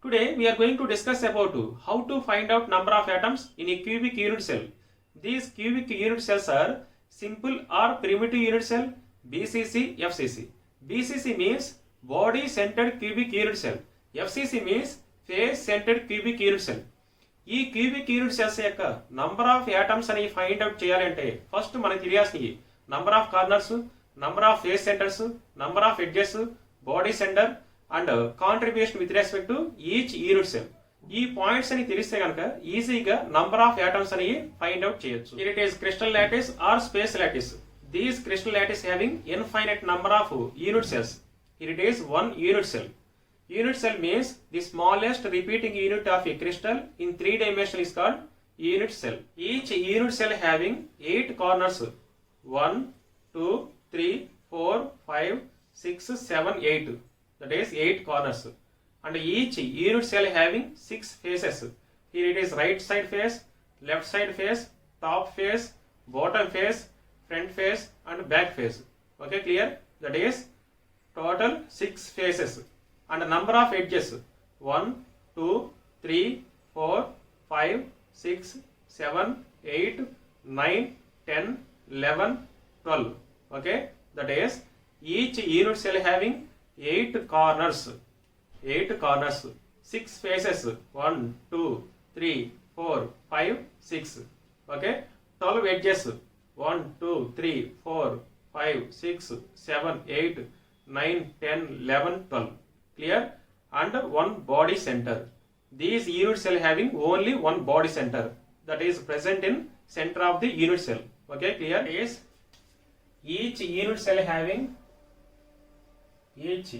Today we are going to discuss about how to find out number of atoms in a cubic unit cell. These cubic unit cells are simple or primitive unit cell, BCC, FCC. BCC means body centered cubic unit cell. FCC means face centered cubic unit cell. ఈ cubic unit cells యొక్క number of atoms అని find out చేయాలంటే first మనకి తెలియాల్సినవి number of corners, number of face centres, number of edges, body centre and contribution with respect to each unit cell. ఈ points అని తెలిస్తే కనుక ఈజీగా నంబర్ ఆఫ్ యాటమ్స్ అని ఫైండ్ అవుట్ చేయొచ్చు. It is crystal lattice or space lattice. These crystal lattice having infinite number of unit cells. It is one unit cell. Unit cell means the smallest repeating unit of a crystal in 3 dimension is called unit cell. Each unit cell having 8 corners. 1, 2, 3, 4, 5, 6, 7, 8. That is 8 corners. And each unit cell having 6 faces. Here it is right side face, left side face, top face, bottom face, front face and back face. Okay, clear? That is total 6 faces. And number of edges 1, 2, 3, 4, 5, 6, 7, 8, 9, 10, 11, 12. Okay, that is each unit cell having 8 corners. 8 corners, 6 faces 1, 2, 3, 4, 5, 6. Okay, 12 edges 1, 2, 3, 4, 5, 6, 7, 8, 9, 10, 11, 12. Clear? And one body center. These unit cell having only one body center that is present in center of the unit cell. Okay, clear? Is each unit cell having 8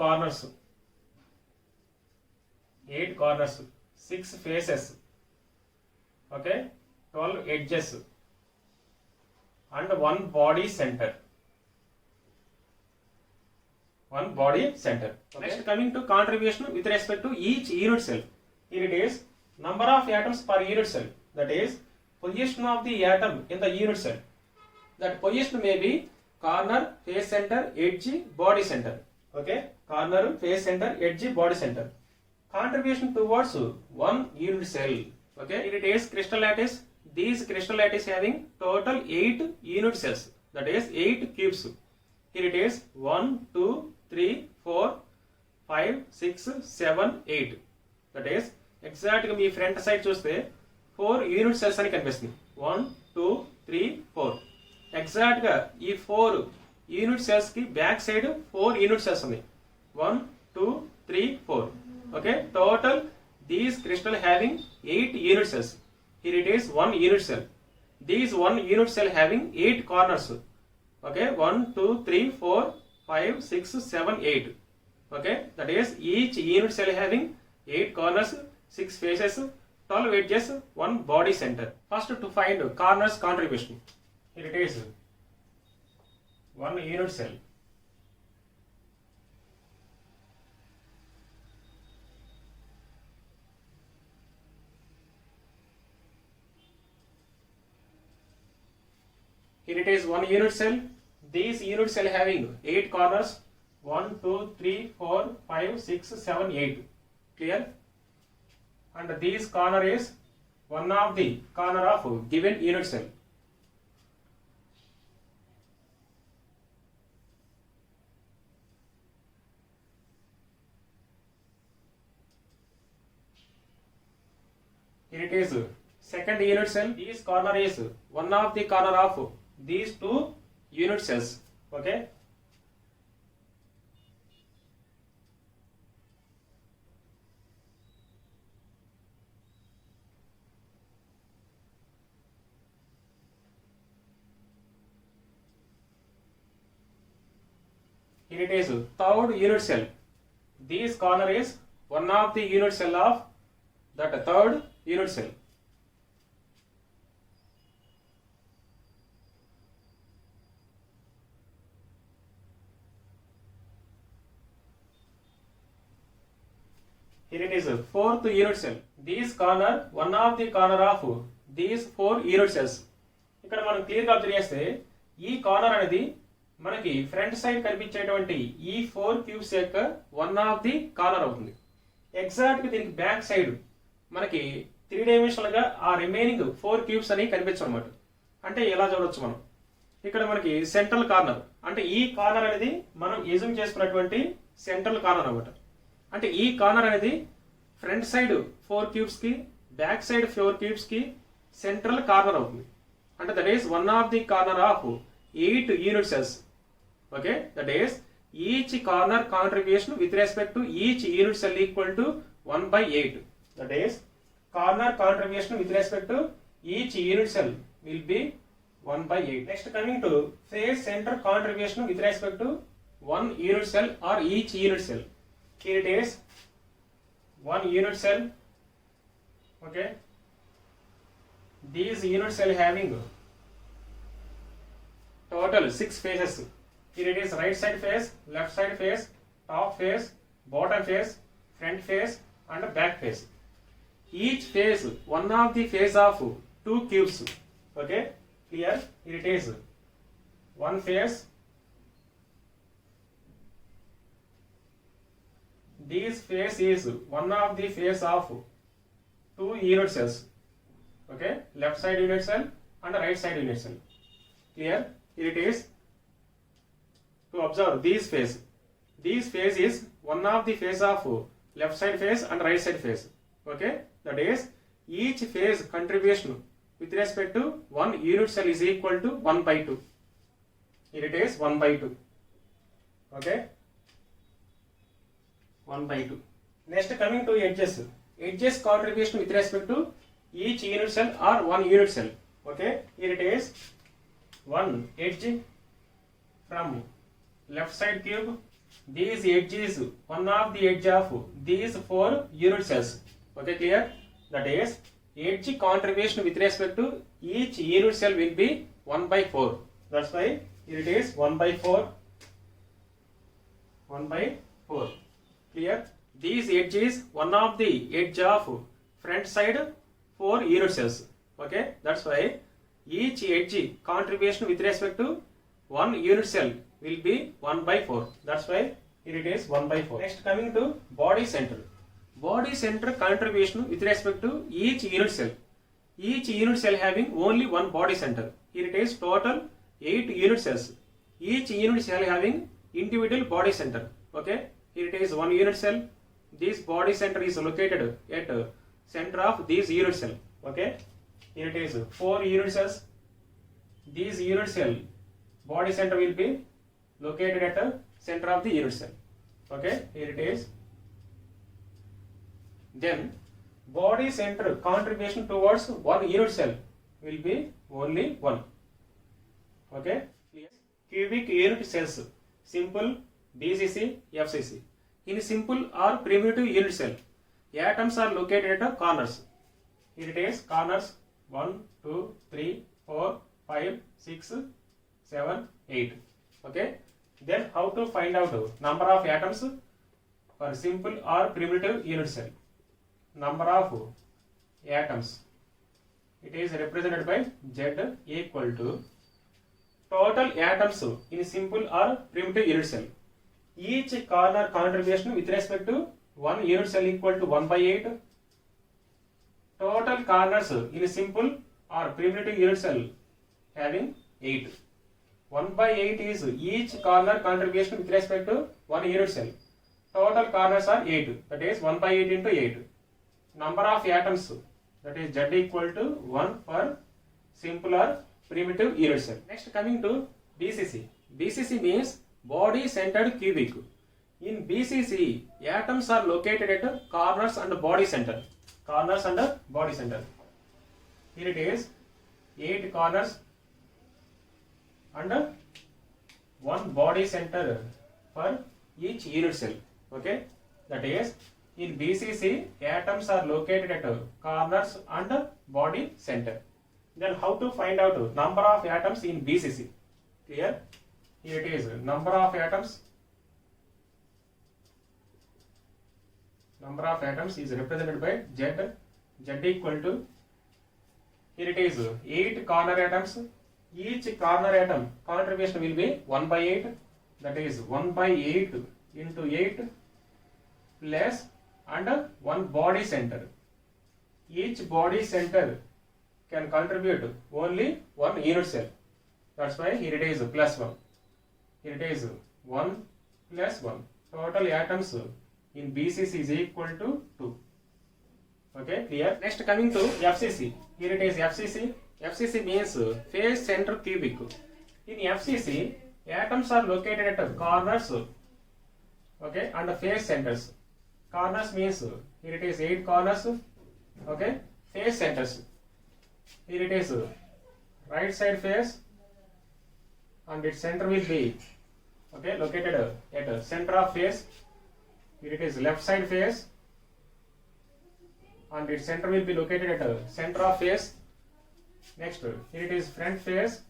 corners, 6 faces. Okay, 12 edges and one body center. Okay. Next, coming to contribution with respect to each unit cell. Here it is number of atoms per unit cell. That is position of the atom in the unit cell. That position may be corner, face center, edge, body center. Okay, corner, face center, edge, body center. Contribution towards one unit cell. Okay, it is crystal lattice. These crystal lattice having total 8 unit cells. That is 8 cubes. Here it is 1, 2, 3, 4, 5, 6, 7, 8. That is exactly me front side చూస్తే 4 unit cells అని కనిపిస్తుంది. 1, 2, 3, 4. Exact గా ఈ 4 unit cells కి back side 4 unit cells ఉన్నాయి. 1, 2, 3, 4. Okay, total these crystal having 8 unit cells. Here it is 1 unit cell. These 1 unit cell having 8 corners. Okay, 1, 2, 3, 4, 5, 6, 7, 8. Okay, that is each unit cell having 8 corners, 6 faces, 12 edges, 1 body center. First, to find corners contribution. Here it is 1 unit cell. Here it is 1 unit cell. These unit cell having 8 corners. 1, 2, 3, 4, 5, 6, 7, 8. Clear? And this corner is one of the corner of given unit cell. Here it is second unit cell. This corner is one of the corner of these 2 unit cells. Okay, here it is third unit cell. This corner is one of the unit cell of that third unit cell. Here it is fourth unit cell. This corner, one of the corner of these 4 unit cells. ఇక్కడ మనం clear గా observe చేస్తే ఈ corner అనేది మనకి front side కనిపించేటువంటి ఈ 4 cubes యొక్క వన్ ఆఫ్ ది కార్నర్ అవుతుంది. ఎగ్జాక్ట్గా దీనికి బ్యాక్ సైడ్ మనకి 3 డైమెన్షనల్గా ఆ రిమైనింగ్ 4 క్యూబ్స్ అని కనిపించవు అనమాట. అంటే ఎలా చూడవచ్చు మనం, ఇక్కడ మనకి సెంట్రల్ కార్నర్, అంటే ఈ కార్నర్ అనేది మనం ఎజ్యూమ్ చేసుకున్నటువంటి సెంట్రల్ కార్నర్ అనమాట. అంటే ఈ కార్నర్ అనేది ఫ్రంట్ సైడ్ 4 క్యూబ్స్ కి, బ్యాక్ సైడ్ 4 క్యూబ్స్ కి సెంట్రల్ కార్నర్ అవుతుంది. అంటే that is one of the corner of 8 unit cells. Okay, that is each corner contribution with respect to each unit cell equal to 1/8. That is corner contribution with respect to each unit cell will be 1/8. Next, coming to phase center contribution with respect to one unit cell or each unit cell. Here it is one unit cell. Okay, these unit cell having total 6 phases. Here it is right side phase, left side phase, top phase, bottom phase, front phase and back phase. Each phase one of the phase of 2 cubes. Okay, here it is one phase. This phase is one of the phase of 2 unit cells. Okay, left side unit cell and right side unit cell. Clear? Here it is. To observe this phase. This phase is one of the phase of left side phase and right side phase. Okay, that is each phase contribution with respect to one unit cell is equal to 1/2. Here it is 1/2. Okay, 1/2. Next, coming to edges. Edges contribution with respect to each unit cell or one unit cell. Okay, here it is one edge from left side cube. This edge is one of the edge of these 4 unit cells. Okay, clear? That is edge contribution with respect to each unit cell will be 1/4. That's why here it is 1/4. 1/4. Clear? This edge is one of the edge of front side 4 unit cells. Okay, that's why each edge contribution with respect to one unit cell will be 1/4. That's why here it is 1/4. Next, coming to body center. Body center contribution with respect to each unit cell. Each unit cell having only one body center. Here it is total 8 unit cells. Each unit cell having individual body center. Okay, here it is one unit cell. This body center is located at center of this unit cell. Okay, here it is 4 unit cells. This unit cell body center will be located at the center of the unit cell. Okay, here it is. Then body center contribution towards one unit cell will be only 1. Okay, cubic unit cells, simple, BCC, FCC. In simple or primitive unit cell, atoms are located at the corners. Here it is corners 1, 2, 3, 4, 5, 6, 7, 8. Okay, then how to find out number of atoms for simple or primitive unit cell? Number of atoms, it is represented by Z equal to total atoms in simple or primitive unit cell. Each corner contribution with respect to one unit cell equal to 1/8. Total corners in simple or primitive unit cell having 8. 1/8 is each corner contribution with respect to one unit cell. Total corners are 8. That is 1/8 into 8. Number of atoms, that is Z equal to 1 for simple or primitive unit cell. Next, coming to BCC. BCC means body centered cubic. In BCC, atoms are located at corners and body center. Corners and body center. Here it is 8 corners and 1 body center for each unit cell. Okay, that is in BCC, atoms are located at corners and body center. Then how to find out number of atoms in BCC? Clear? Here it is number of atoms. Number of atoms is represented by Z. Z equal to, here it is 8 corner atoms. each corner atom contribution will be 1 by 8, that is 1 by 8 into 8 plus and one body center. Each body center can contribute only one unit cell. That's why here it is plus 1. Here it is 1 plus 1. Total atoms in BCC is equal to 2. Okay, clear? Next coming to FCC. Here it is FCC. FCC means phase center cubic. In FCC, atoms are located at corners, okay, and phase centers. Corners means here it is 8 corners, okay. Phase centers, here it is right side face, and its center will be, okay, located at center of face. Here it is left side face, and its center will be located at center of face. Next, here it is front face.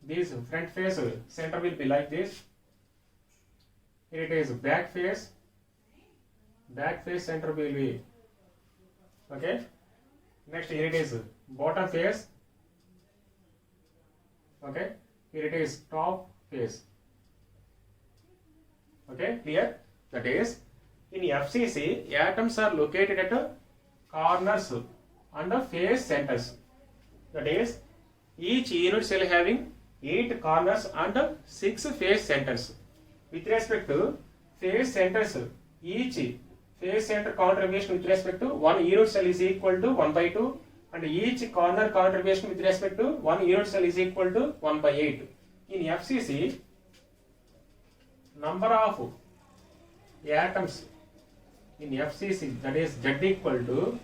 This front face center will be like this. Here it is back face. Back face center will be, okay. Next, here it is bottom face. Okay. Here it is top face. Okay, clear? That is, in FCC, atoms are located at corners and phase centers. That is, each unit cell having 8 corners and 6 phase centers. With respect to phase centers, each phase center contribution with respect to one unit cell is equal to 1 by 2, and each corner contribution with respect to one unit cell is equal to 1 by 8. In FCC, number of atoms in FCC, that is Z equal to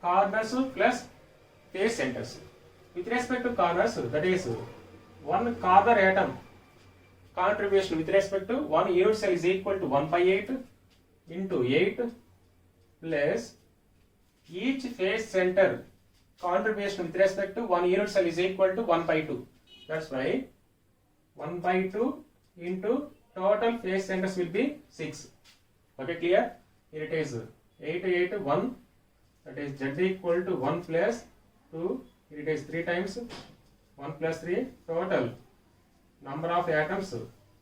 corners plus phase centers. With respect to corners, that is one corner atom contribution with respect to one unit cell is equal to 1 by 8 into 8 plus each phase center contribution with respect to one unit cell is equal to 1 by 2. That's why 1 by 2 into total phase centers will be 6. Okay, clear? Here it is 8, 8, 1. That is Z equal to 1 plus 2. Here it is 3 times 1 plus 3. Total number of atoms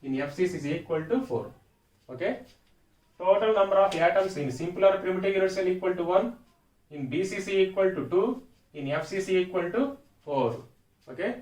in FCC is equal to 4. Okay? Total number of atoms in simple or primitive unit cell equal to 1. In BCC equal to 2. In FCC equal to 4. Okay?